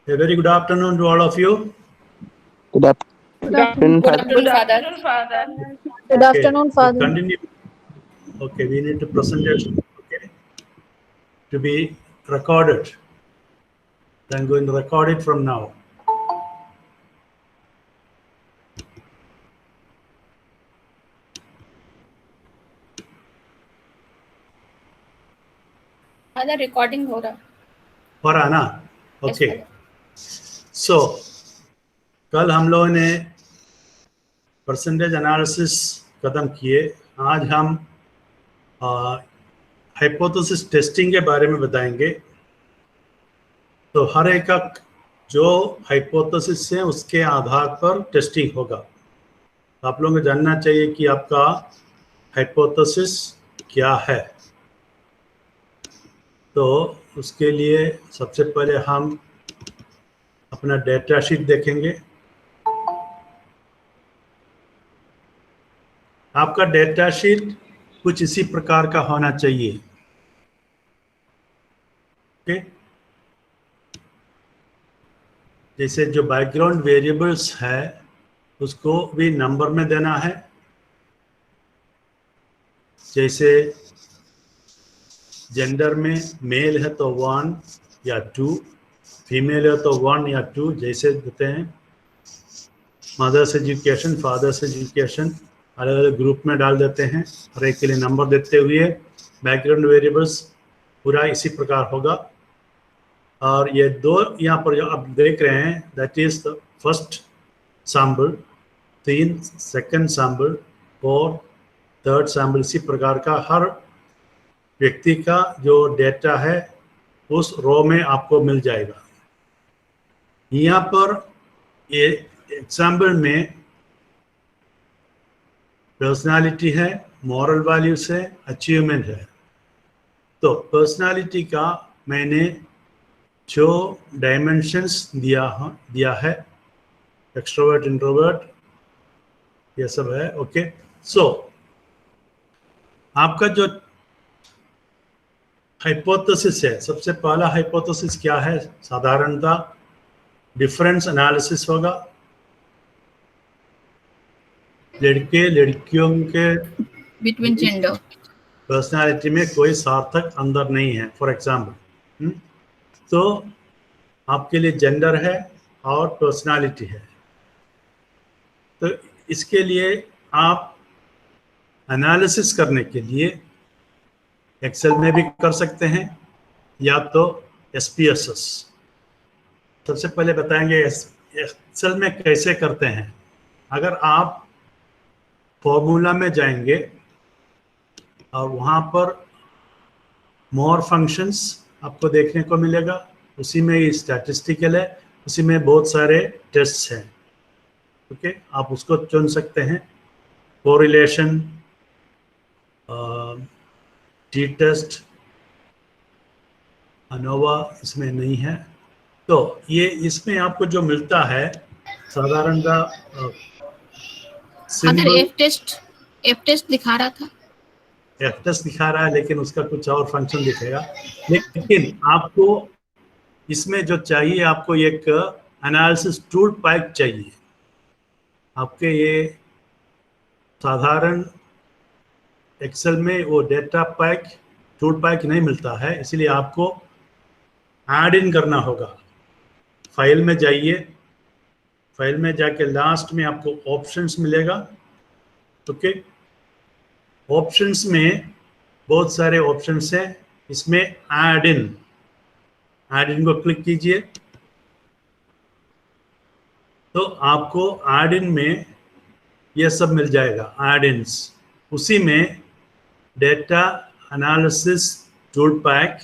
A very good afternoon to all of you. Good afternoon, Good Father. afternoon, Father. Good Okay, afternoon, to Father. continue. Okay, we need to presentation. Okay, to be recorded. I'm going to record it from now. Father, recording हो रहा. हो रहा ना? Okay. So कल हम लोगों ने percentage analysis खत्म किए. आज हम हाइपोथेसिस टेस्टिंग के बारे में बताएंगे. तो हर एक का जो हाइपोथेसिस है उसके आधार पर टेस्टिंग होगा. आप लोगों को जानना चाहिए कि आपका हाइपोथेसिस क्या है. तो उसके लिए सबसे पहले हम अपना डेटा शीट देखेंगे. आपका डेटा शीट कुछ इसी प्रकार का होना चाहिए. ओके, जैसे जो बैकग्राउंड वेरिएबल्स है उसको भी नंबर में देना है. जैसे जेंडर में मेल है तो 1 या 2, फीमेल है तो 1 या 2 जैसे देते हैं. मदर्स एजुकेशन, फादर्स एजुकेशन अलग अलग ग्रुप में डाल देते हैं. हर एक के लिए नंबर देते हुए बैकग्राउंड वेरिएबल्स पूरा इसी प्रकार होगा. और ये दो यहाँ पर जो आप देख रहे हैं that is the first sample, 3 second sample और थर्ड सैम्पल. इसी प्रकार का हर व्यक्ति का जो डेटा है उस रो में आपको मिल जाएगा. यहाँ पर ये एग्जाम्पल में पर्सनालिटी है, मॉरल वैल्यूज है, अचीवमेंट है. तो पर्सनालिटी का मैंने जो डायमेंशंस दिया है, एक्सट्रोवर्ट, इंट्रोवर्ट, ये सब है. ओके, सो आपका जो हाइपोथेसिस है, सबसे पहला हाइपोथेसिस क्या है? साधारणतः डिफरेंस एनालिसिस होगा. लड़के लड़कियों के Between gender. पर्सनालिटी में कोई सार्थक अंतर नहीं है. फॉर एग्जाम्पल, तो आपके लिए जेंडर है और पर्सनालिटी है. तो इसके लिए आप एनालिसिस करने के लिए एक्सेल में भी कर सकते हैं या तो SPSS. सबसे पहले बताएंगे एक्सेल में कैसे करते हैं. अगर आप फॉर्मूला में जाएंगे और वहाँ पर मोर फंक्शंस आपको देखने को मिलेगा. उसी में ही स्टैटिस्टिकल है, उसी में बहुत सारे टेस्ट्स हैं. ओके, आप उसको चुन सकते हैं. कोरिलेशन, टी टेस्ट, अनोवा इसमें नहीं है. तो ये इसमें आपको जो मिलता है साधारणतः Father, सिंबल F test दिखा रहा था. टेस्ट दिखा रहा है लेकिन उसका कुछ और फंक्शन दिखेगा. लेकिन आपको इसमें जो चाहिए, आपको एक एनालिसिस टूल पैक चाहिए. आपके ये साधारण एक्सेल में वो डेटा पैक, टूल पैक नहीं मिलता है, इसलिए आपको ऐड इन करना होगा. फाइल में जाइए, फाइल में जाके लास्ट में आपको ऑप्शंस मिलेगा. ओके, ऑप्शंस में बहुत सारे ऑप्शंस हैं. इसमें ऐड इन को क्लिक कीजिए तो आपको ऐड इन में ये सब मिल जाएगा. ऐड इन्स, उसी में डेटा एनालिसिस टूल पैक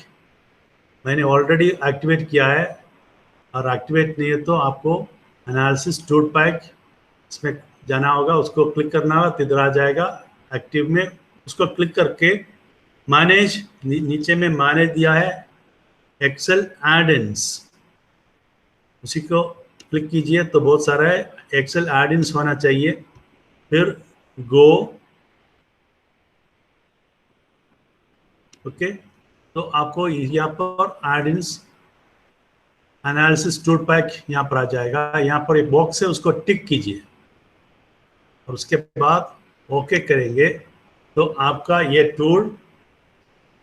मैंने ऑलरेडी एक्टिवेट किया है, और एक्टिवेट नहीं है तो आपको एनालिसिस टूल पैक इसमें जाना होगा. उसको क्लिक करना होगा, तिधर आ जाएगा एक्टिव में. उसको क्लिक करके मैनेज, नीचे में मैनेज दिया है एक्सेल ऐड इन्स, उसी को क्लिक कीजिए तो बहुत सारा एक्सेल ऐड इन्स होना चाहिए. फिर गो. ओके, तो आपको यहाँ पर ऐड इन्स एनालिसिस टूल पैक यहाँ पर आ जाएगा। यहाँ पर एक बॉक्स है, उसको टिक कीजिए और उसके बाद ओके करेंगे तो आपका ये टूल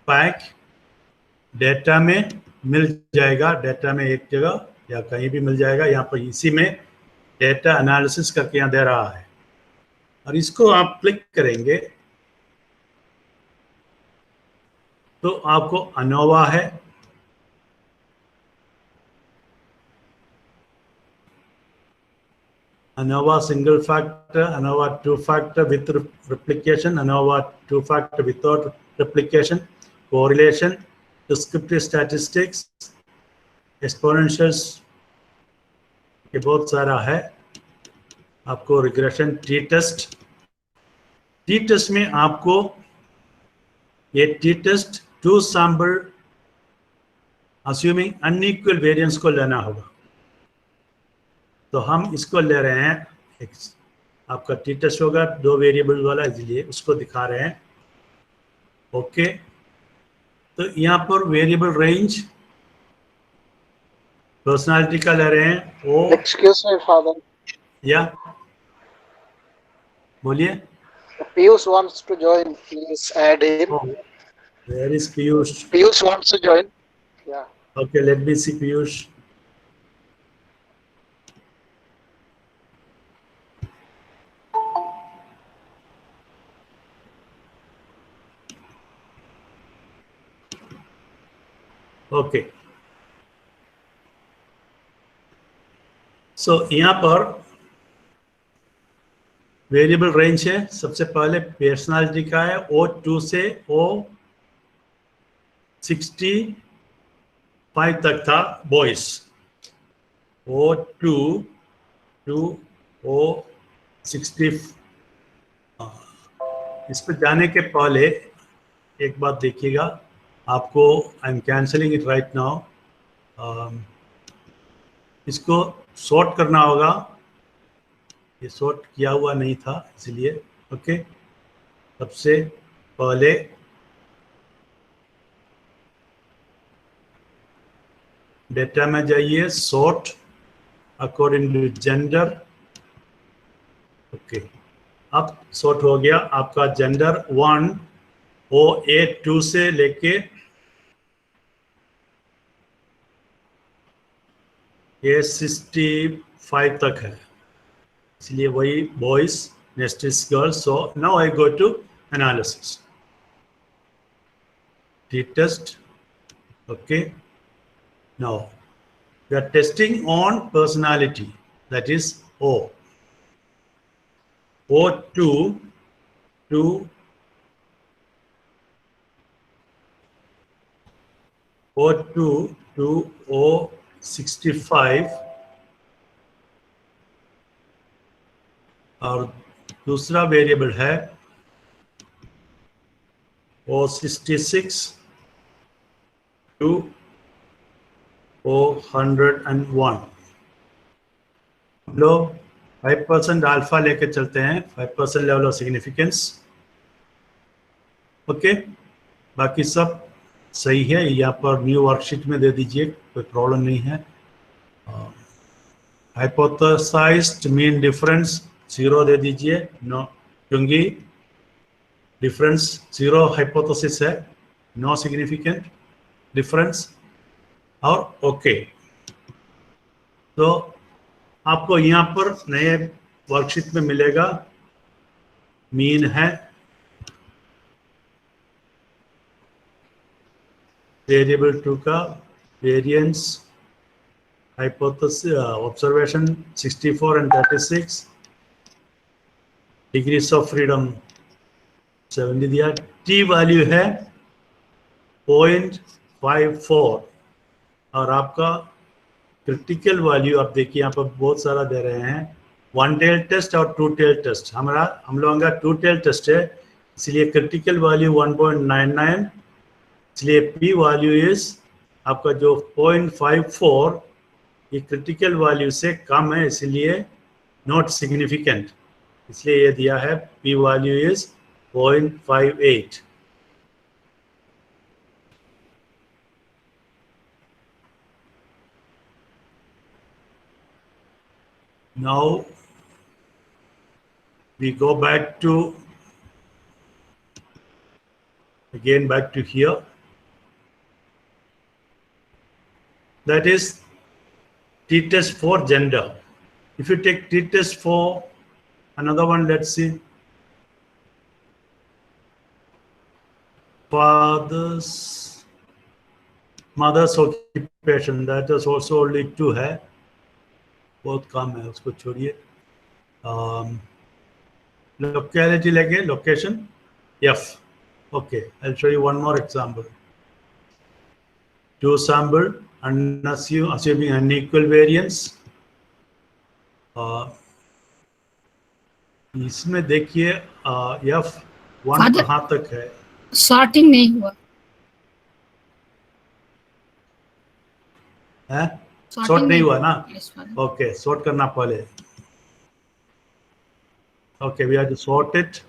पैक डेटा में मिल जाएगा। डेटा में एक जगह या कहीं भी मिल जाएगा। यहाँ पर इसी में डेटा एनालिसिस करके यहाँ दे रहा है और इसको आप क्लिक करेंगे तो आपको अनोवा है, ANOVA single factor, ANOVA two factor with replication, ANOVA two factor without replication, correlation, descriptive statistics, exponentials, ये बहुत सारा है। आपको रिग्रेशन टी टेस्ट में आपको ये T test two sample assuming unequal variance को लेना होगा। तो हम इसको ले रहे हैं, एक आपका टी टेस्ट होगा 2 वेरिएबल वाला, इसलिए उसको दिखा रहे हैं। ओके, तो यहाँ पर वेरिएबल रेंज पर्सनालिटी का ले रहे हैं ओ। एक्सक्यूज मी फादर, या बोलिए। Piyush wants to join, please add him. Where is Piyush? Piyush wants to join, या okay, let me see Piyush. Okay, so यहाँ पर वेरिएबल रेंज है। सबसे पहले पर्सनालिटी का है O2 से O65 तक था बॉयज, O2 to O60। इस पर जाने के पहले एक बात देखिएगा, आपको I am cancelling it right now. इसको सॉर्ट करना होगा, ये सॉर्ट किया हुआ नहीं था इसलिए। ओके, सबसे पहले डेटा में जाइए, sort according to gender. Okay, अब सॉर्ट हो गया आपका जेंडर 1 OA2 से लेके A65 तक है, इसलिए वही boys, next is girls. So now I go to analysis T test. Okay, now we are testing on personality, that is O2 to O2 to O65 और दूसरा वेरिएबल है O66 to O101। हम लोग 5% alpha लेके चलते हैं, 5% level of significance. Okay, बाकी सब सही है। यहाँ पर न्यू वर्कशीट में दे दीजिए, कोई प्रॉब्लम नहीं है। हाइपोथेसाइज्ड मीन डिफरेंस 0 दे दीजिए, नो, क्योंकि डिफरेंस 0 हाइपोथेसिस है, नो सिग्निफिकेंट डिफरेंस। और ओके, तो आपको यहाँ पर नए वर्कशीट में मिलेगा, मीन है, वेरिएबल 2 का variance, hypothesis, observation 64 and 36, degrees of freedom 70 दिया, टी वैल्यू है 0.54 और आपका क्रिटिकल वैल्यू आप देखिए यहाँ पर बहुत सारा दे रहे हैं, 1 टेल टेस्ट और 2 टेल टेस्ट। हम लोगों का 2 टेल टेस्ट है, इसलिए क्रिटिकल वैल्यू 1.99, इसलिए पी वैल्यू इज आपका जो 0.54, ये क्रिटिकल वैल्यू से कम है, इसलिए नॉट सिग्निफिकेंट, इसलिए ये दिया है P value is 0.58। Now we go back to here. That is t-test for gender. If you take t-test for another one, let's see, mother's occupation, that is also only 2 है, बहुत कम है, उसको छोड़िए. Locality लगे, location F. Okay, I'll show you one more example. To sample and assuming unequal variance. इसमें देखिए F1 कहाँ तक है? सॉर्टिंग नहीं हुआ है, सॉर्ट नहीं हुआ ना? ओके, सॉर्ट करना पहले. Okay, we have to sort it.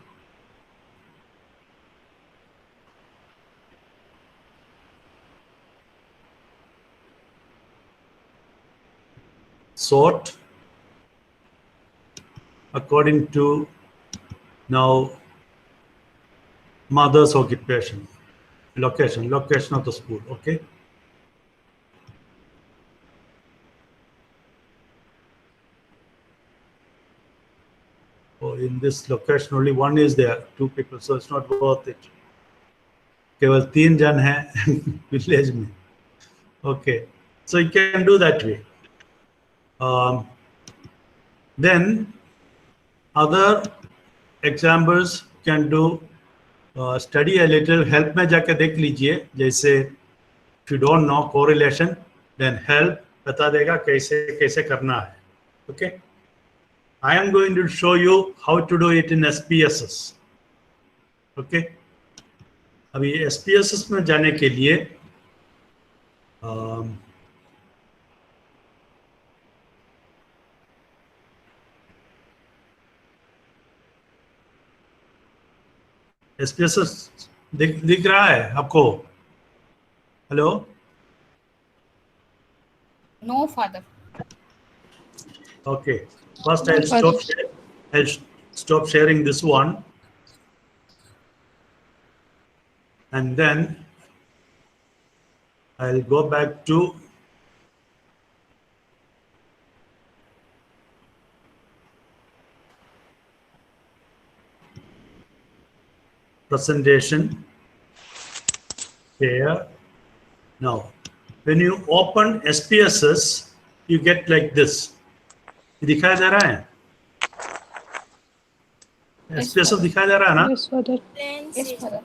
Sort according to now mother's occupation, location of the school. Okay. Oh, in this location only one is there, 2 people, so it's not worth it. केवल 3 जन हैं village में. Okay, so you can do that way. Then other examples can do, study a little, help में जाके देख लीजिए. जैसे if you don't know correlation, then help बता देगा कैसे करना है. Okay, I am going to show you how to do it in SPSS. Okay, अभी SPSS में जाने के लिए SPSS दिख रहा है आपको? Hello? No father. Okay, first I'll stop sharing this one, and then I'll go back to presentation here. Now, when you open SPSS, you get like this. दिखाई दे रहा है? SPSS दिखाई दे रहा है ना? Yes, Father. Yes, father.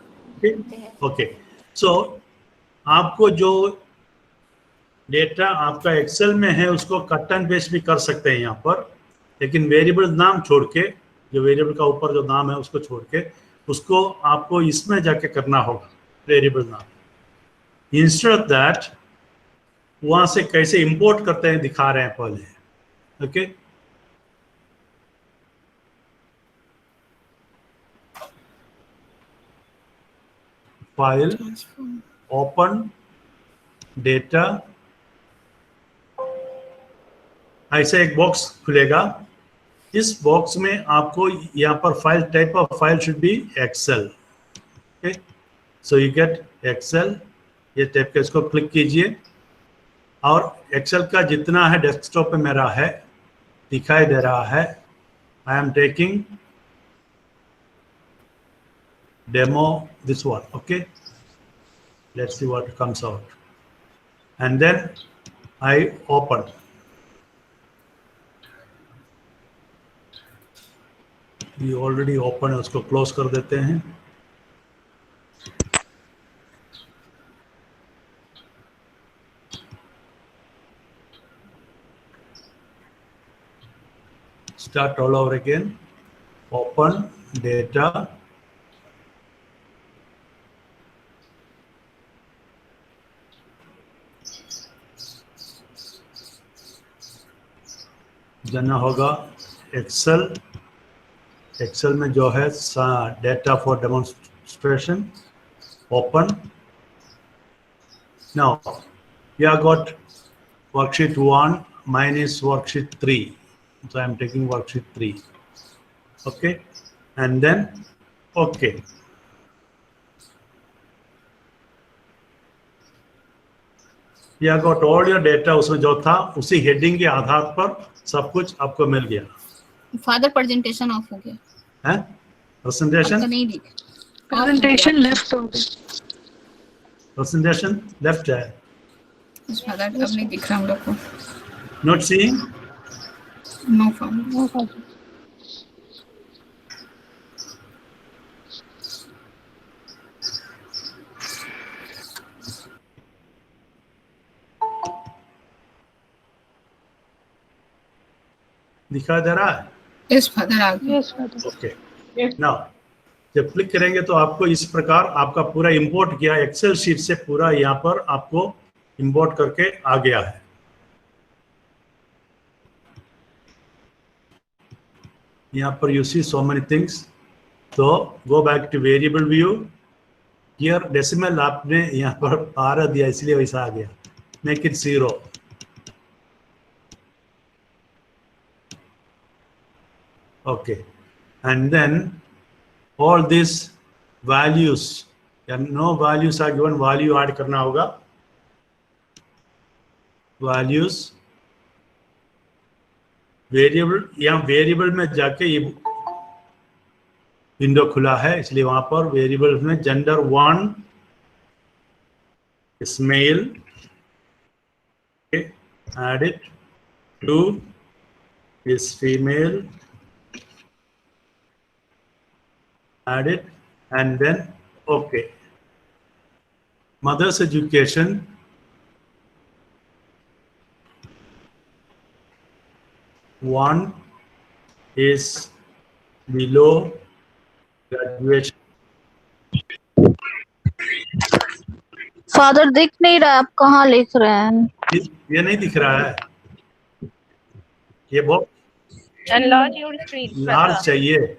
Okay. So, आपको जो डेटा आपका एक्सेल में है उसको कट एंड पेस्ट भी कर सकते हैं यहाँ पर, लेकिन वेरिएबल नाम छोड़ के, जो वेरिएबल का ऊपर जो नाम है उसको छोड़ के, उसको आपको इसमें जाके करना होगा वेरिएबल नाम. इंस्टेड ऑफ दैट वहां से कैसे इंपोर्ट करते हैं दिखा रहे हैं पहले. ओके, फाइल, ओपन, डेटा, ऐसे एक बॉक्स खुलेगा. इस बॉक्स में आपको यहाँ पर file type of file should be Excel. Okay, so you get Excel. ये टाइप के इसको क्लिक कीजिए और एक्सेल का जितना है डेस्कटॉप पे मेरा है दिखाई दे रहा है. I am taking demo this one. Okay, let's see what comes out and then I open. ये ऑलरेडी ओपन है, उसको क्लोज कर देते हैं. Start all over again. Open, data, जाना होगा एक्सेल. एक्सेल में जो है data for demonstration. Open. Now we have got worksheet 1, mine is worksheet 3. So I am taking worksheet 3. Okay, and then okay. You have got all your data, उसमें जो था उसी heading के आधार पर सब कुछ आपको मिल गया. फादर प्रेजेंटेशन ऑफ हो गया है? प्रेजेंटेशन आपका नहीं दिख प्रेजेंटेशन लेफ्ट हो गया. प्रेजेंटेशन लेफ्ट है. फादर अब नहीं दिख रहा हम लोग को. Not seeing. No father. दिखा दे रहा है. यस फादर आ गया. Yes father. ओके. नाउ जब क्लिक करेंगे तो आपको इस प्रकार आपका पूरा इंपोर्ट किया एक्सेल शीट से पूरा यहाँ पर आपको इंपोर्ट करके आ गया है. यहाँ पर you see so many things. तो go back to variable view. Here decimal आपने यहाँ पर 12 दिया इसलिए वैसा आ गया. Make it 0. Okay, and then all these values, and no values are given, value add करना होगा. values variable, यहाँ variable में जाके ये विंडो खुला है इसलिए वहां पर वेरिएबल में gender 1 is male. Okay, add it. 2 is female. Add it, and then okay. Mother's education. One is below graduation. Father दिख नहीं रहा, आप कहाँ लिख रहे हैं? ये नहीं दिख रहा है. ये बहुत Enlarge your screen. लार्ज चाहिए.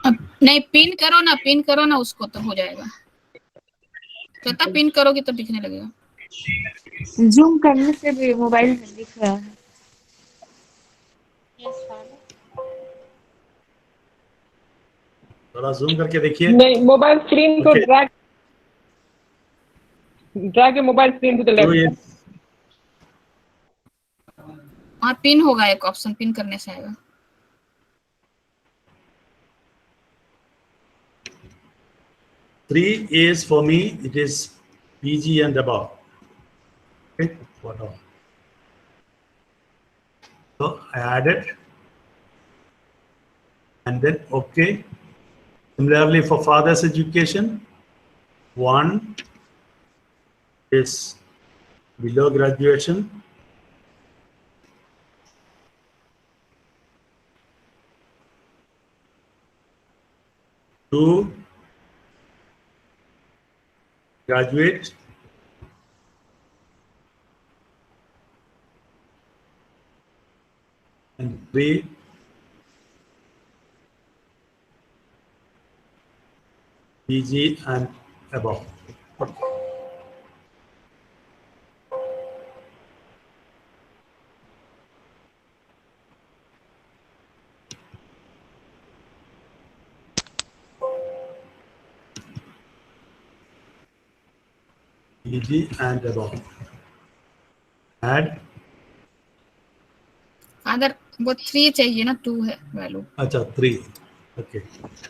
अब नहीं पिन करो ना उसको तो हो जाएगा. कहता पिन करोगे तो दिखने लगेगा. जूम करने से भी मोबाइल में दिख रहा है. थोड़ा जूम करके देखिए. नहीं, मोबाइल स्क्रीन को Okay. Drag mobile screen to the तो ये लेफ्ट. हाँ पिन होगा, एक ऑप्शन पिन करने से आएगा. 3 is for me, it is PG and above. Okay, whatever. So I added, and then okay. Similarly for father's education, 1 is below graduation. Two, graduate. And 3, PG and above. PG and above. Add. Father वो 3 चाहिए ना, 2 है value. अच्छा 3. Okay.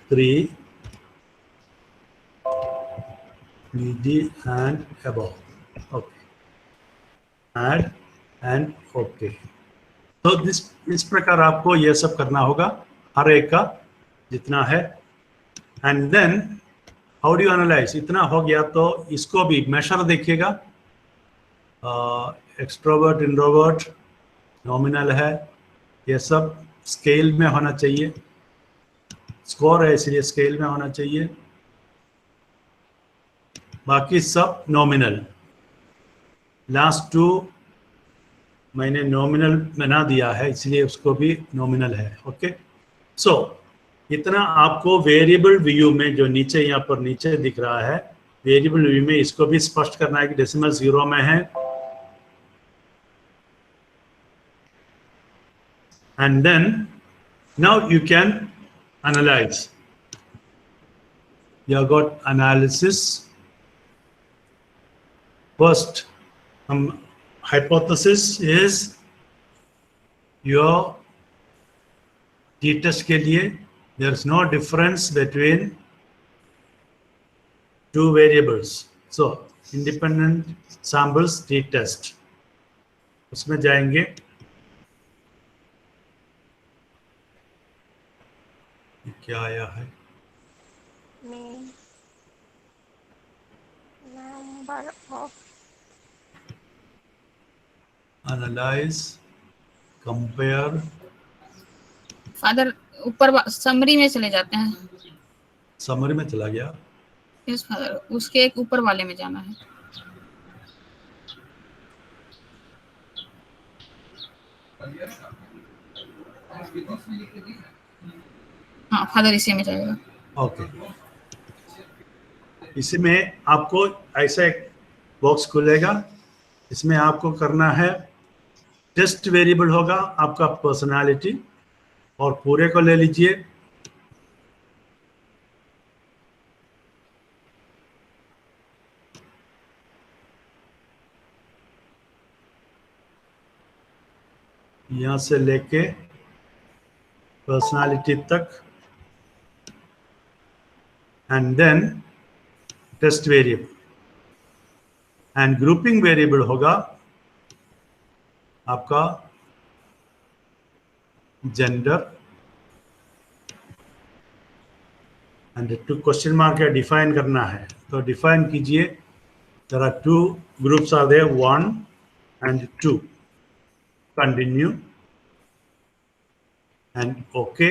3 PG and above. Okay. Add and okay. तो इस प्रकार आपको ये सब करना होगा हर एक का जितना है. And then how do you analyse. इतना हो गया तो इसको भी मेशर देखिएगा. एक्सट्रोवर्ट, इंट्रोवर्ट, नॉमिनल है, ये सब स्केल में होना चाहिए. स्कोर है इसलिए स्केल में होना चाहिए. बाकी सब नॉमिनल. लास्ट 2 मैंने नॉमिनल बना दिया है इसलिए उसको भी नॉमिनल है. ओके. सो इतना आपको वेरिएबल व्यू में जो नीचे यहाँ पर नीचे दिख रहा है वेरिएबल व्यू में इसको भी स्पष्ट करना है कि डेसिमल 0 में है. and then now you can analyze. You have got analysis. First, hypothesis is your t-test के लिए there is no difference between two variables. So independent samples t-test, उसमें जाएंगे. ये क्या आया है? Number of Analyze, compare. Father ऊपर summary में चले जाते हैं. समरी में चला गया. यस फादर, उसके एक ऊपर वाले में जाना है. हाँ फादर, इसी में जाएगा. ओके. इसमें आपको ऐसा एक बॉक्स खुलेगा. इसमें आपको करना है, टेस्ट वेरिएबल होगा आपका पर्सनालिटी, और पूरे को ले लीजिए. यहां से लेके पर्सनालिटी तक, and then test variable, and grouping variable होगा आपका gender, and two question mark है डिफाइन करना है. तो डिफाइन कीजिए. There are two groups are there, 1 and 2. Continue and OK.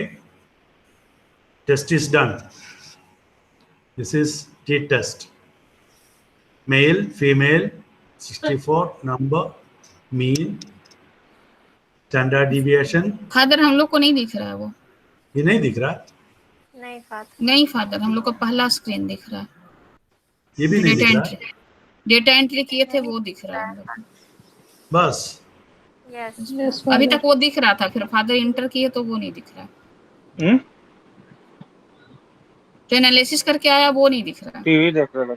Test is done. This is t-test. Male, female, 64, number, mean, standard deviation. Father हम लोग को नहीं दिख रहा है वो. ये नहीं दिख रहा. नहीं फादर, हम लोग को पहला स्क्रीन दिख रहा है. ये भी नहीं दिख रहा. डेटा एंट्री किए थे वो दिख रहा है हम लोग को. बस. अभी तक वो दिख रहा था, फिर फादर इंटर किए तो वो नहीं दिख रहा. जो एनालिसिस करके आया वो नहीं दिख रहा. टीवी देख रहा है.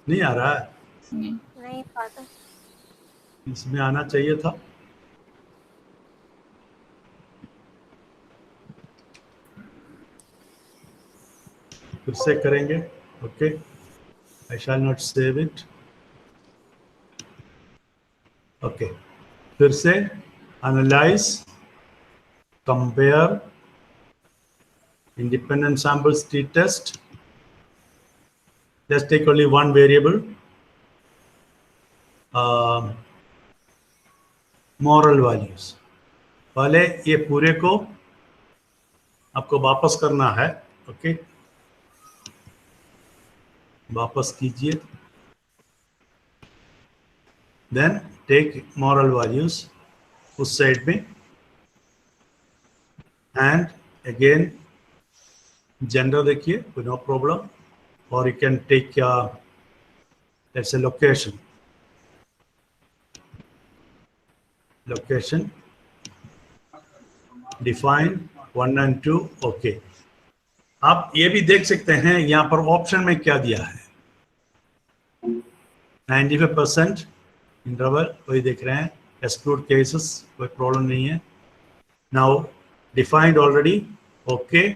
नहीं आ रहा है. नहीं फादर. इसमें आना चाहिए था. फिर से करेंगे. Okay. I shall not save it. Okay. फिर से analyse, compare, independent samples t-test. Just take only one variable. Moral values. पहले ये पूरे को आपको वापस करना है. ओके. वापस कीजिए. Then take moral values उस साइड में, and again gender देखिए, no problem. Or you can take let's say location. Define 1 and 2. okay. आप ये भी देख सकते हैं यहाँ पर ऑप्शन में क्या दिया है. 95% इंटरवल वही देख रहे हैं. एक्सक्लूड केसेस कोई प्रॉब्लम नहीं है. Now defined already. ओके.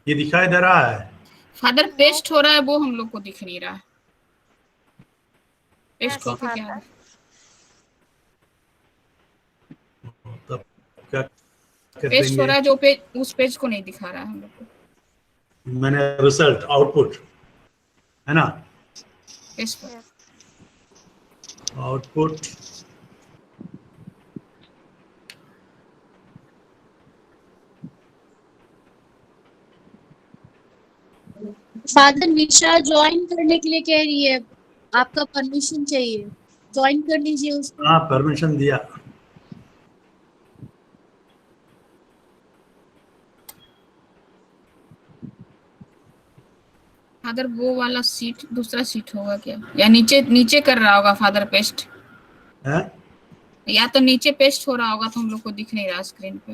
ये दिखाई दे रहा है. फादर पेस्ट हो रहा है वो हम लोग को दिख नहीं रहा है. पेस्ट कॉपी क्या है? तब क्या पेस्ट हो रहा है जो पेज, उस पेज को नहीं दिखा रहा है हम लोग को. मैंने रिजल्ट आउटपुट है ना. पेस्ट पर आउटपुट फादर निशा ज्वाइन करने के लिए कह रही है, आपका परमिशन चाहिए. ज्वाइन कर लीजिए उसको. हाँ परमिशन दिया. फादर वो वाला सीट दूसरा सीट होगा क्या, या नीचे नीचे कर रहा होगा फादर पेस्ट. है या तो नीचे पेस्ट हो रहा होगा तो हम लोग को दिख नहीं रहा स्क्रीन पे।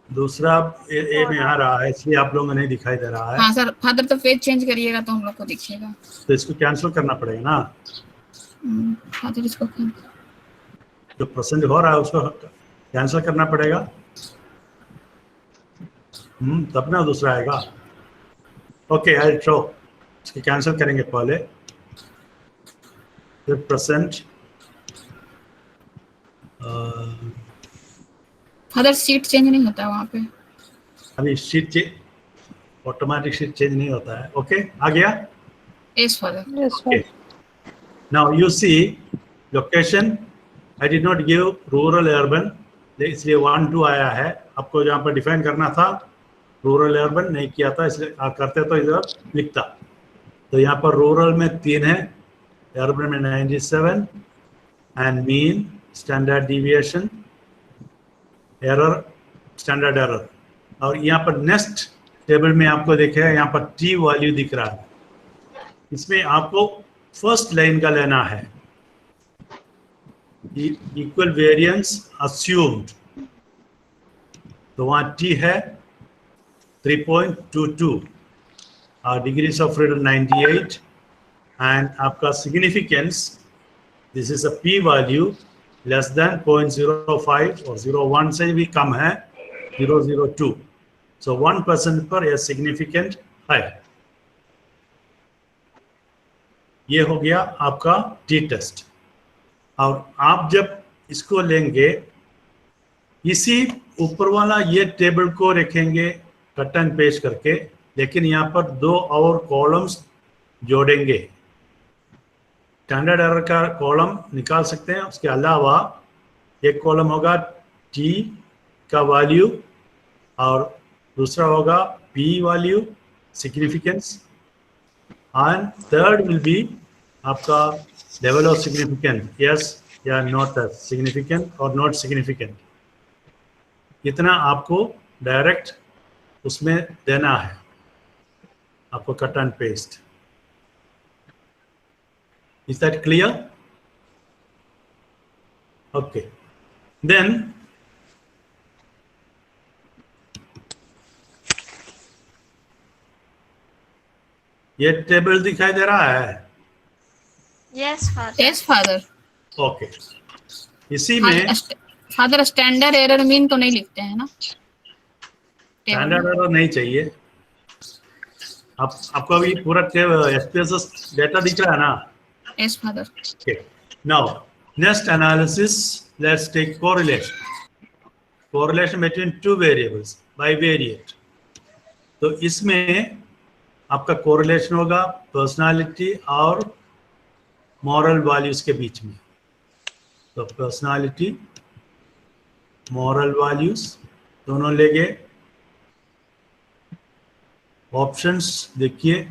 दूसरा ए में आ रहा है, इसलिए आप लोगों को नहीं दिखाई दे रहा है। हाँ सर, फादर तो पेज चेंज करिएगा तो हम लोग को दिखेगा। तो इसको कैंसिल करना पड़ेगा ना, फादर इसको जो प्रेजेंट हो रहा है उसको कैंसिल करना पड़ेगा, तब ना दूसरा आएगा। ओके, आई ट्रो इसको कैंसिल करेंगे पहले, फिर प्रेजेंट। फादर सीट चेंज नहीं होता वहाँ पे। अभी शीट ऑटोमेटिक शीट चेंज नहीं होता है। ओके, आ गया। Yes father. Yes, Okay. Now you see location. I did not give rural urban, इसलिए 1 2 आया है। आपको जहाँ पर डिफाइन करना था रूरल अर्बन नहीं किया था, इसलिए करते तो इधर लिखता। तो यहाँ पर रूरल में 3 है, अर्बन में 97 and mean, standard deviation, error, standard error. और यहाँ पर नेक्स्ट टेबल में आपको देखेगा यहाँ पर टी वैल्यू दिख रहा है, इसमें आपको फर्स्ट लाइन का लेना है, इक्वल वेरिएंस अस्यूम्ड। तो वहाँ टी है 3.22, डिग्रीज ऑफ फ्रीडम 98 एंड आपका significance, this is a P value less than 0.05 और 0.1 से भी कम है 0.02। सो 1% पर यह सिग्निफिकेंट है। ये हो गया आपका टी टेस्ट। और आप जब इसको लेंगे, इसी ऊपर वाला ये टेबल को रखेंगे कट एंड पेस्ट करके, लेकिन यहाँ पर 2 और कॉलम्स जोड़ेंगे। स्टैंडर्ड एरर का कॉलम निकाल सकते हैं, उसके अलावा एक कॉलम होगा टी का वैल्यू और दूसरा होगा P value, significance, and third will be आपका लेवल ऑफ सिग्निफिकेंट, यस या नॉट सिग्निफिकेंट और नॉट सिग्निफिकेंट। इतना आपको डायरेक्ट उसमें देना है, आपको cut and paste. Is that clear? Okay, then ये टेबल दिखाई दे रहा है। Yes father. Yes father. Okay, इसी में फादर स्टैंडर्ड एरर मीन तो नहीं लिखते हैं ना? स्टैंडर्ड एरर नहीं चाहिए। आपको अभी पूरा एसपीएस डेटा दिख रहा है ना? Yes father. Okay, now next analysis, let's take correlation between 2 variables bivariate. तो इसमें आपका कोरिलेशन होगा पर्सनालिटी और मॉरल वैल्यूज के बीच में। तो पर्सनालिटी, मॉरल वैल्यूज दोनों लेंगे। ऑप्शंस देखिए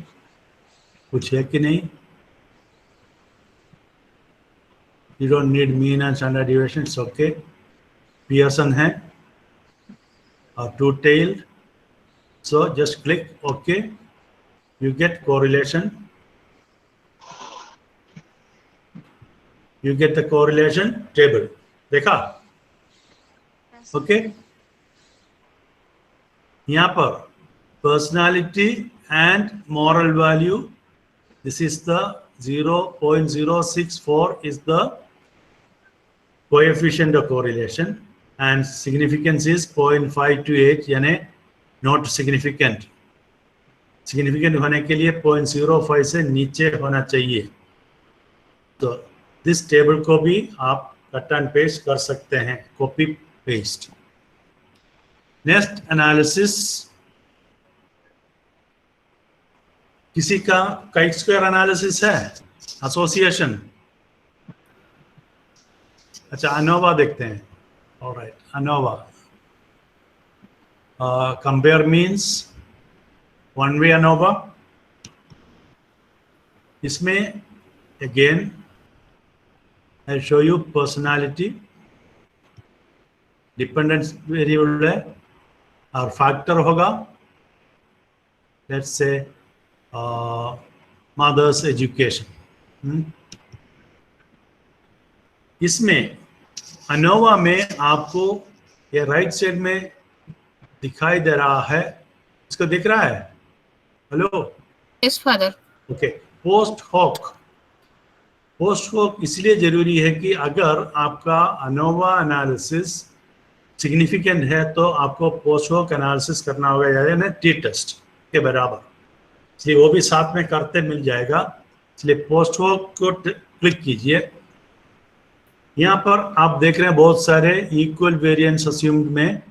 कुछ है कि नहीं। You don't need mean and standard deviation, it's okay. Pearson है और to tailed, so just click okay, you get correlation, you get the correlation table। देखा? ओके, यहाँ पर personality and moral value, this is the 0.064 is the coefficient of correlation and significance is 0.528, यानी not significant। Significant होने के लिए 0.05 से नीचे होना चाहिए। तो दिस टेबल को भी आप कट एंड पेस्ट कर सकते हैं, कॉपी पेस्ट। नेक्स्ट एनालिसिस, किसी का काइट स्क्वायर एनालिसिस है, एसोसिएशन। अच्छा, अनोवा देखते हैं। Alright, ANOVA compare means one way ANOVA. इसमें again I show you personality, dependence variable है और फैक्टर होगा, लेट्स से मदर्स एजुकेशन। इसमें अनोवा में आपको ये राइट साइड में दिखाई दे रहा है, इसको दिख रहा है? Hello? Yes father. Okay. Post hoc इसलिए जरूरी है कि अगर आपका अनोवा एनालिसिस सिग्निफिकेंट है तो आपको पोस्ट हॉक एनालिसिस करना होगा, यानी टी टेस्ट के बराबर, इसलिए वो भी साथ में करते मिल जाएगा। इसलिए पोस्ट हॉक को क्लिक कीजिए। यहाँ पर आप देख रहे हैं बहुत सारे इक्वल वेरिएंस अस्यूम्ड में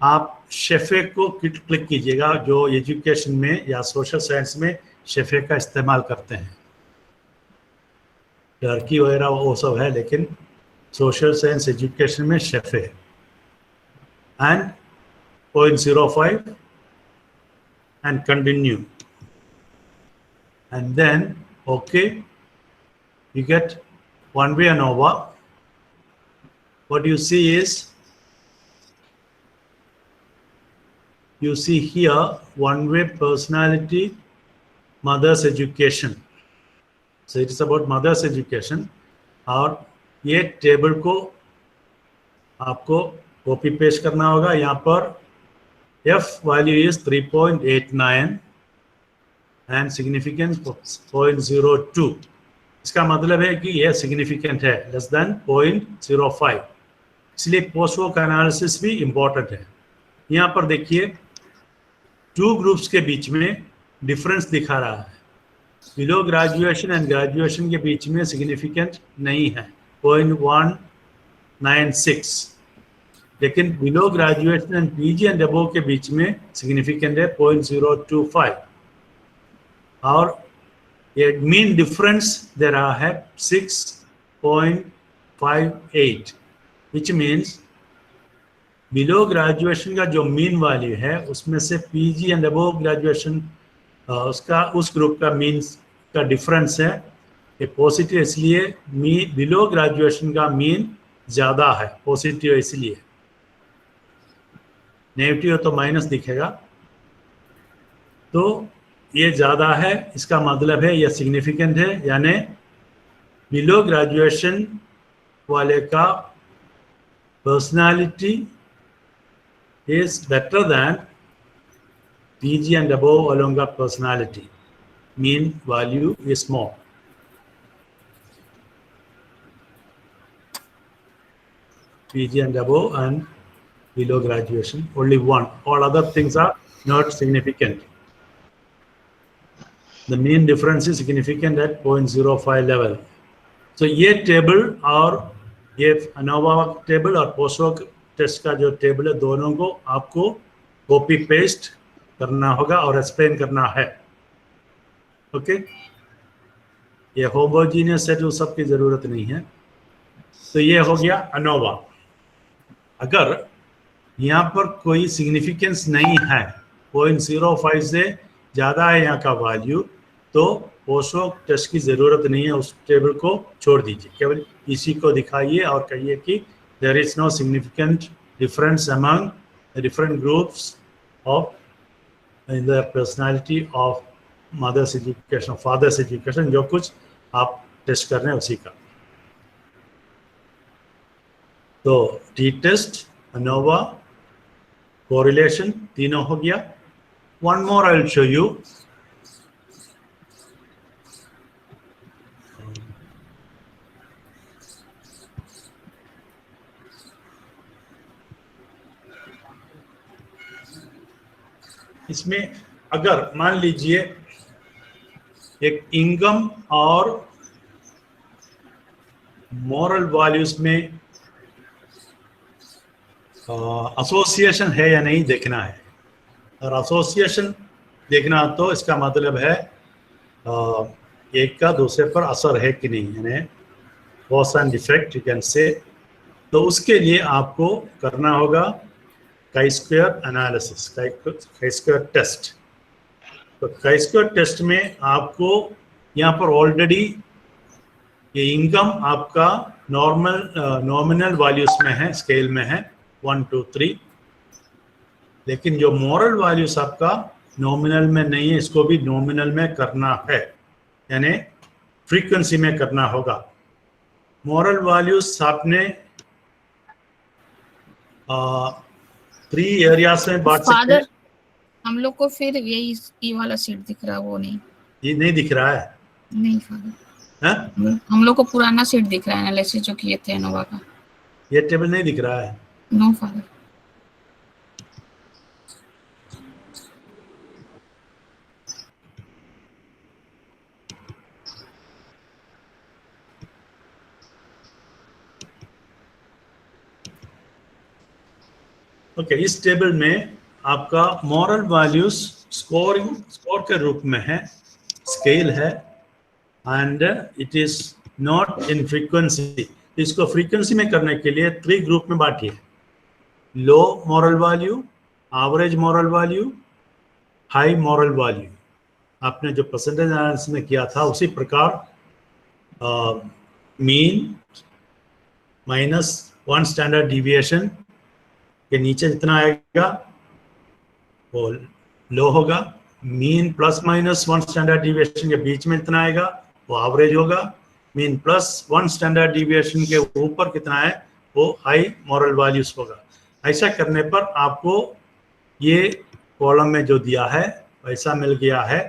आप शेफे को क्लिक कीजिएगा, जो एजुकेशन में या सोशल साइंस में शेफे का इस्तेमाल करते हैं। टर्की वगैरह वो सब है, लेकिन सोशल साइंस एजुकेशन में शेफे and 0.05 and continue, and then okay, you get one-way ANOVA. What you see is, you see here one-way personality, mother's education. So it is about mother's education. और ये table को आपको copy paste करना होगा। यहाँ पर F value is 3.89 and significance 0.02. इसका मतलब है कि यह सिग्निफिकेंट है, लेस देन 0.05। इसलिए पोस्ट हॉक एनालिसिस भी इम्पोर्टेंट है। यहाँ पर देखिए 2 ग्रुप्स के बीच में डिफरेंस दिखा रहा है। बिलो ग्रेजुएशन एंड ग्रेजुएशन के बीच में सिग्निफिकेंट नहीं है, 0.196, लेकिन below graduation and PG and above के बीच में सिग्निफिकेंट है 0.025। और ये मीन डिफरेंस दे रहा है 6.58, विच मीन्स बिलो ग्रेजुएशन का जो मीन वैल्यू है उसमें से पीजी एंड अबव ग्रेजुएशन उसका उस ग्रुप का मीन का डिफरेंस है ये पॉजिटिव, इसलिए बिलो ग्रेजुएशन का मीन ज़्यादा है, पॉजिटिव इसलिए। नेगेटिव तो माइनस दिखेगा, तो ये ज़्यादा है, इसका मतलब है ये सिग्निफिकेंट है, यानी बिलो ग्रेजुएशन वाले का personality is better than PG and above वालों का personality. Mean value is more. PG and above and below graduation, only one. All other things are not significant. The mean difference is significant at 0.05 level. So ये table और ये ANOVA table और post hoc test का जो table है, दोनों को आपको कॉपी पेस्ट करना होगा और एक्सप्लेन करना है। ओके, ये होमोजीनियस है, जो सबकी ज़रूरत नहीं है। तो ये हो गया ANOVA। अगर यहाँ पर कोई सिग्निफिकेंस नहीं है, 0.05 से ज़्यादा है यहाँ का वैल्यू, तो पोस्ट हॉक टेस्ट की ज़रूरत नहीं है, उस टेबल को छोड़ दीजिए, केवल इसी को दिखाइए और कहिए कि there is no significant difference among different groups of in the personality of mother's education, father's education, जो कुछ आप टेस्ट कर रहे हैं उसी का। तो टी टेस्ट, ANOVA, कोरिलेशन, तीनों हो गया। One more I will show you. इसमें अगर मान लीजिए एक इनकम और मॉरल वैल्यूज में एसोसिएशन है या नहीं देखना है, और एसोसिएशन देखना तो इसका मतलब है एक का दूसरे पर असर है कि नहीं, यानी cause and effect you can say. तो उसके लिए आपको करना होगा chi-square एनालिसिस, chi-square टेस्ट। तो chi-square टेस्ट में आपको यहाँ पर ऑलरेडी ये इनकम आपका नॉमिनल वैल्यूज में है, स्केल में है 1 2 3, लेकिन जो मॉरल वैल्यूज आपका नॉमिनल में नहीं है, इसको भी नॉमिनल में करना है, यानी फ्रीक्वेंसी में करना होगा। मॉरल वैल्यूज आपने 3 एरियाज में बांट सकते हैं। फादर हम लोग को फिर यही ई वाला सीट दिख रहा है, वो नहीं ये नहीं दिख रहा है? नहीं फादर, हैं? हम लोग को पुराना सीट दिख रहा है एनालिसिस जो किए थे एनोवा का। ये टेबल नहीं दिख रहा है? No father. ओके, इस टेबल में आपका मॉरल वैल्यूज स्कोर के रूप में है, स्केल है, and it is not in frequency. इसको फ्रीक्वेंसी में करने के लिए 3 ग्रुप में बांटिए: low moral value, average moral value, high moral value. आपने जो परसेंटेज एनालिसिस में किया था उसी प्रकार मीन माइनस 1 स्टैंडर्ड डिविएशन के नीचे जितना आएगा वो लो होगा, mean plus minus 1 standard deviation के बीच में जितना आएगा वो एवरेज होगा, मीन प्लस 1 स्टैंडर्ड डिविएशन के ऊपर कितना है वो हाई मॉरल वैल्यूज होगा। ऐसा करने पर आपको ये कॉलम में जो दिया है वैसा मिल गया है।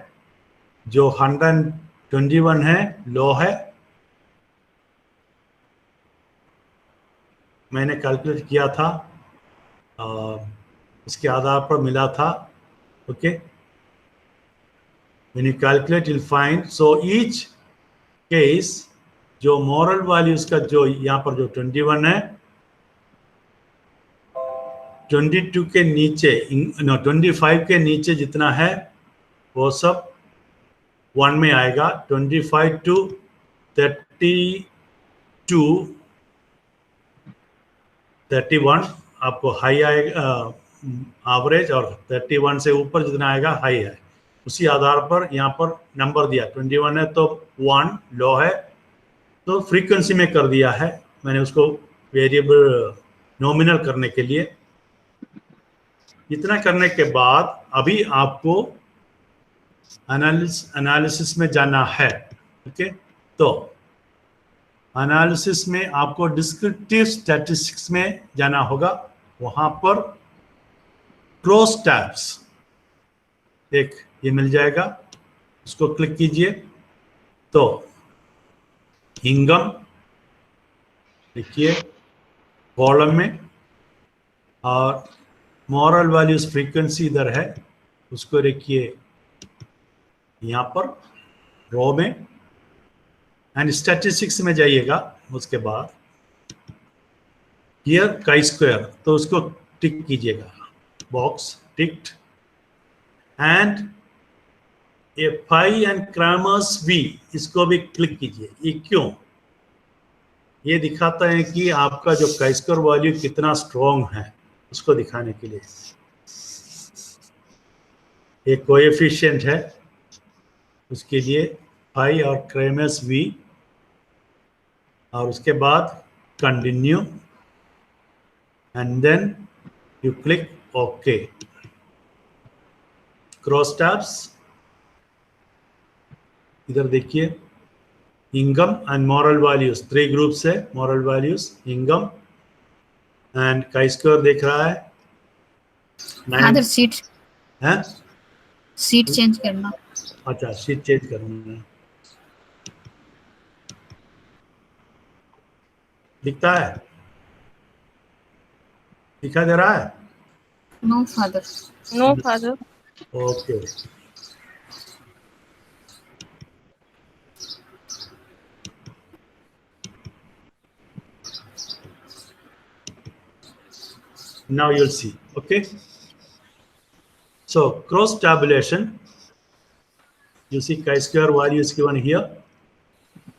जो 121 है लो है, मैंने कैलकुलेट किया था, इसके आधार पर मिला था। Okay, when you calculate you'll find, so each case जो मॉरल वैल्यूज का जो यहाँ पर जो 21 है, 22 के नीचे, 25 के नीचे जितना है वो सब 1 में आएगा। 25 to 31 आपको हाई आएगा एवरेज, और 31 से ऊपर जितना आएगा हाई है। उसी आधार पर यहाँ पर नंबर दिया 21 है तो 1 लो है, तो फ्रीक्वेंसी में कर दिया है मैंने उसको वेरिएबल नॉमिनल करने के लिए। इतना करने के बाद अभी आपको एनालिसिस में जाना है। ओके, तो एनालिसिस में आपको डिस्क्रिप्टिव स्टैटिस्टिक्स में जाना होगा। वहां पर क्रॉस टैब्स एक ये मिल जाएगा, उसको क्लिक कीजिए तो इनकम लिखिए कॉलम में, और मॉरल वैल्यूज फ्रीक्वेंसी इधर है, उसको रखिए यहाँ पर रो में, एंड स्टैटिस्टिक्स में जाइएगा। उसके बाद हियर काई स्क्वायर, तो उसको टिक कीजिएगा, box ticked, and A phi and Cramer's V, इसको भी क्लिक कीजिए। ये क्यों? ये दिखाता है कि आपका जो काई स्क्वायर वैल्यू कितना स्ट्रॉन्ग है उसको दिखाने के लिए। एक कोएफिशिएंट है, उसके लिए फाई और क्रैमर्स वी, और उसके बाद continue, and then you click okay. Cross tabs इधर देखिए, income and moral values 3 groups है, moral values, income and chi square देख रहा है। फादर सीट है, सीट चेंज करना। अच्छा शीट चेंज करूंगा, दिखता है, दिखा दे रहा है? No father. No, Father. Okay, now you'll see. Okay, so cross tabulation, you see chi-square value is given here,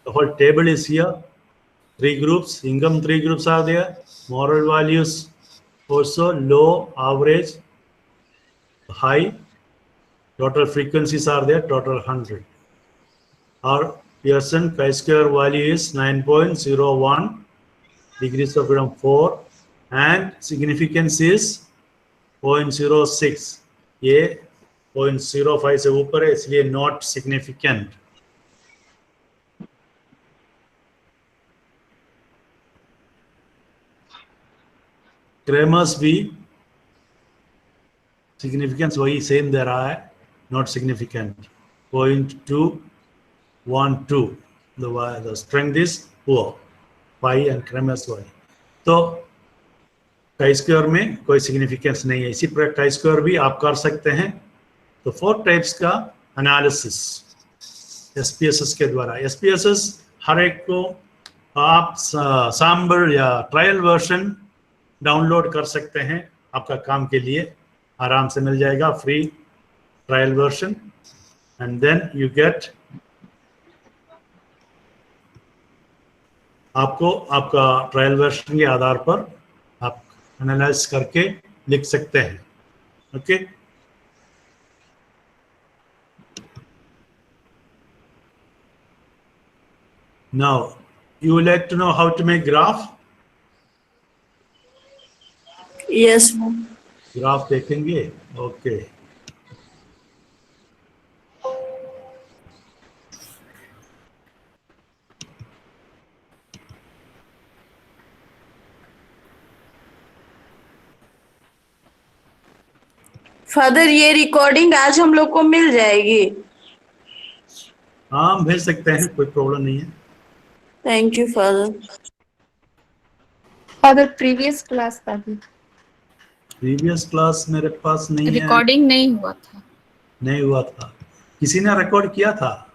the whole table is here, 3 groups, income 3 groups are there, moral values also low, average, high, total frequencies are there, total 100. Our Pearson chi-square value is 9.01, degrees of freedom 4, and significance is 0.06. ये 0.05 से ऊपर है, इसलिए not significant. Cramer's भी significance वही same दे रहा है, not significant 0.212, the strength is poor, pi and Cramer's y. तो chi square में कोई सिग्निफिकेंस नहीं है। इसी प्रकार chi square भी आप कर सकते हैं। तो 4 टाइप्स का एनालिसिस SPSS के द्वारा। SPSS हर एक को आप सैंपल या ट्रायल वर्जन डाउनलोड कर सकते हैं, आपका काम के लिए आराम से मिल जाएगा, free trial version, and then you get, आपको आपका ट्रायल वर्जन के आधार पर आप एनालाइज करके लिख सकते हैं। Okay, now you would like to know how to make graph? Yes. Graph देखेंगे। ओके, फादर ये रिकॉर्डिंग आज हम लोग को मिल जाएगी? हाँ भेज सकते हैं, कोई प्रॉब्लम नहीं है। Thank you father. Father previous class का भी प्रीवियस क्लास मेरे पास नहीं है, रिकॉर्डिंग नहीं हुआ था। नहीं हुआ था। किसी ने रिकॉर्ड किया था?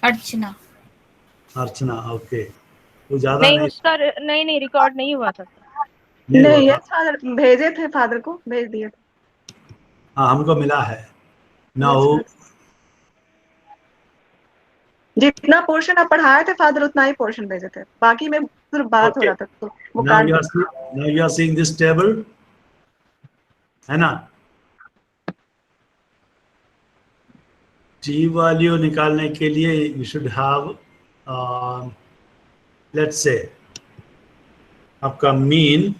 अर्चना। अर्चना, ओके। वो ज्यादा नहीं, नहीं, उसका नहीं रिकॉर्ड नहीं हुआ था। नहीं हुआ नहीं, था। फादर भेजे थे, फादर को भेज दिए थे। हाँ हमको मिला है ना। वो जितना पोर्शन आप पढ़ाए थे फादर उतना ही पोर्शन भेजे थे, बाकी में सिर्फ बात हो Okay. रहा था, तो वो now काट you are seeing this table, है ना? T वैल्यू निकालने के लिए you should have let's say आपका मीन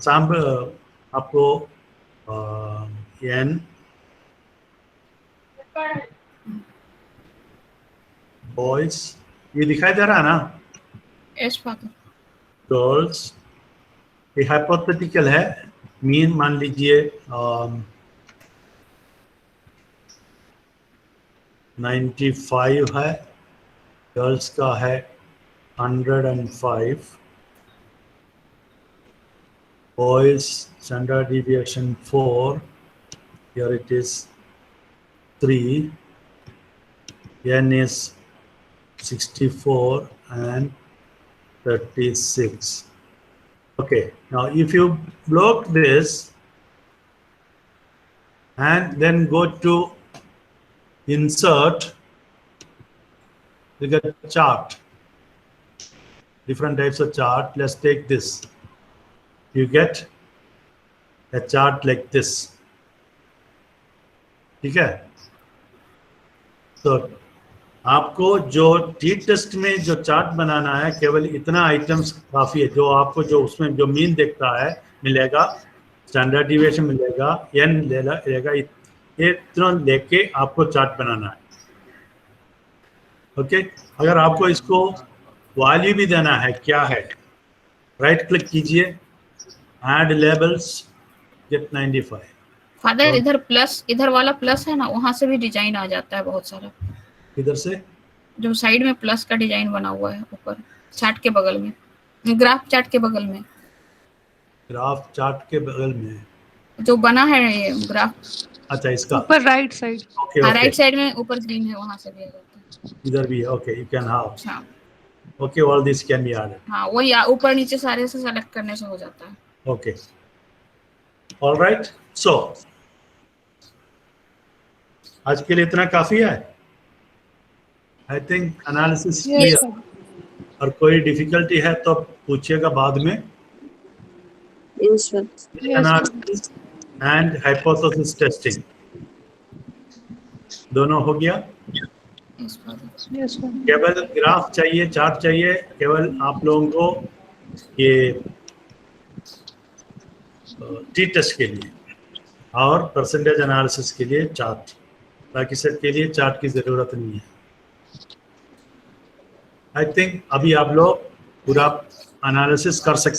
सैंपल आपको n बॉयज, ये दिखाई दे रहा है ना? Yes father. गर्ल्स, ये हाइपोथेटिकल है। मीन मान लीजिए 95 है, गर्ल्स का है 105, boys standard deviation 4, here it is 3, n is 64 and 36. Okay, now if you block this and then go to insert, you get a chart, different types of chart. Let's take this. You get a chart like this. ठीक है? तो आपको जो T test में जो chart बनाना है, केवल इतना आइटम्स काफ़ी है। जो आपको जो उसमें जो मीन देखता है मिलेगा, स्टैंडर्ड डिविएशन मिलेगा, एन लेगा, ये इतना लेके आपको चार्ट बनाना है। ओके, अगर आपको इसको वैल्यू भी देना है, क्या है, राइट क्लिक कीजिए, ऐड लेबल्स, गेट 95। फादर इधर प्लस, इधर वाला प्लस है ना, वहां से भी डिजाइन आ जाता है बहुत सारा। इधर से जो साइड में प्लस का डिजाइन बना हुआ है ऊपर चार्ट के बगल में, ग्राफ चार्ट के बगल में, ग्राफ चार्ट के बगल में जो बना है ये ग्राफ। अच्छा, इसका ऊपर राइट साइड। ओके, हाँ, ओके, राइट साइड में ऊपर ग्रीन है, वहां से भी आ जाता है। इधर भी है। ओके, यू कैन हैव, अच्छा, okay, all this can be added. हाँ वही ऊपर नीचे सारे से सेलेक्ट करने से हो जाता है। Okay, all right. सो आज के लिए इतना काफी है। I think analysis clear. और कोई डिफिकल्टी है तो पूछिएगा बाद में। एनालिसिस एंड हाइपोथेसिस टेस्टिंग दोनों हो गया। केवल ग्राफ चाहिए, चार्ट चाहिए, केवल आप लोगों को ये टी टेस्ट के लिए और परसेंटेज एनालिसिस के लिए चार्ट, बाकी सब के लिए चार्ट की ज़रूरत नहीं है। आई थिंक अभी आप लोग पूरा एनालिसिस कर सकते